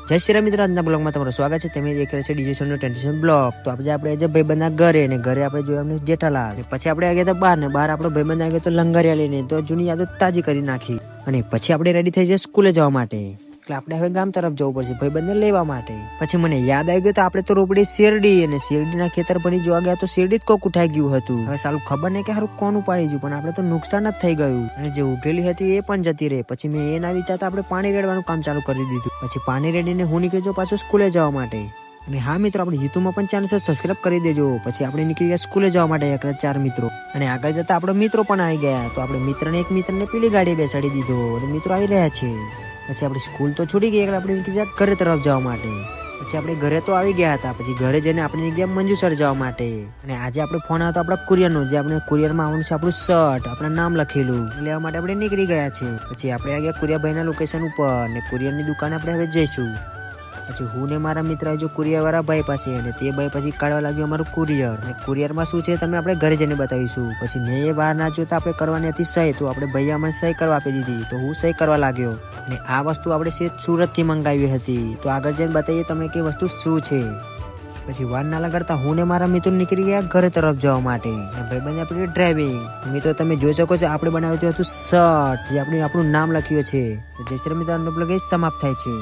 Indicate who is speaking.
Speaker 1: જય શ્રી રામ મિત્રો, આજના બ્લોગમાં તમારું સ્વાગત છે. તમે દેખ રહ્યા છો ડીજે નો ટેન્શન બ્લોગ. તો આજે આપણે જે ભાઈબંધના ઘરે ને ઘરે આપણે જોયા અમને જેઠાલાલ. પછી આપણે આ ગયા હતા બહાર ને બહાર આપણો ભાઈબંધ આ ગયો તો લંગરિયા લઈને, તો જૂની યાદો તાજી કરી નાખી. અને પછી આપણે રેડી થઈ જઈએ સ્કૂલે જવા માટે. એટલે આપણે હવે ગામ તરફ જવું પડશે ભાઈબંધને લેવા માટે. પછી મને યાદ આવી ગયું તો આપણે તો રોપડી શેરડી અને શેરડીના ખેતર પર જોવા ગયા તો શેરડી જ કોક ઉઠાઈ ગયું હતું. હવે સાલું ખબર નહીં કે સારું કોણ ઉપાડી ગયું, પણ આપણે તો નુકસાન જ થઈ ગયું. અને જે ઉગેલી હતી એ પણ જતી રહી. પછી મેં એ ના વિચારતા આપણે પાણી રેડવાનું કામ ચાલુ કરી દીધું. પછી પાણી રેડીને હું નીકળી જાઉં પાછું સ્કૂલે જવા માટે. અને હા મિત્રો, આપણે યુટ્યુબમાં પણ ચેનલ સબસ્ક્રાઇબ કરી દેજો. પછી આપણે નીકળી ગયા સ્કૂલે જવા માટે એકલા 4 મિત્રો. અને આગળ જતા આપણો મિત્રો પણ આવી ગયા. તો આપણે એક મિત્રને પીળી ગાડી બેસાડી દીધો અને મિત્રો આવી રહ્યા છે. પછી આપણે સ્કૂલ તો છૂટી ગઈ એટલે આપણે નીકળી ગયા ઘરે તરફ જવા માટે. પછી આપણે ઘરે તો આવી ગયા હતા. પછી ઘરે જઈને આપણે ગયા મંજુસર જવા માટે. અને આજે આપણે ફોન આવ્યો આપણા કુરિયરનો, જે આપણે કુરિયરમાં આવવાનું છે આપણું શર્ટ, આપણા નામ લખેલું લેવા માટે આપણે નીકળી ગયા છે. પછી આપણે આ ગયા કુરિયરભાઈના લોકેશન ઉપર ને કુરિયરની દુકાને આપણે હવે જઈશું. પછી હું ને મારા મિત્ર જો કુરિયર વાળા ભાઈ પાસે, અને તે ભાઈ પછી કાઢવા લાગ્યો અમારું કુરિયર. અને કુરિયરમાં શું છે તમે આપણે ઘરે જઈને બતાવીશું. પછી મેં એ બહાર ના જોતા આપણે કરવાની હતી સહી, તો આપણે ભૈયા મને સહી કરવા આપી દીધી. તો હું સહી કરવા લાગ્યો. અને આ વસ્તુ આપણે સુરત થી મંગાવી હતી. તો આગળ જઈને બતાવીએ તમને કે વસ્તુ શું છે. પછી વાર ના લગાડતા હું ને મારા મિત્રો નીકળી ગયા ઘરે તરફ જવા માટે. ભાઈબંધ આપણી ડ્રાઇવિંગ. મિત્રો તમે જોઈ શકો છો આપણે બનાવ્યું હતું શર્ટ, જે આપણું નામ લખ્યું છે. જય શ્રી રામ મિત્રો, સમાપ્ત થાય છે.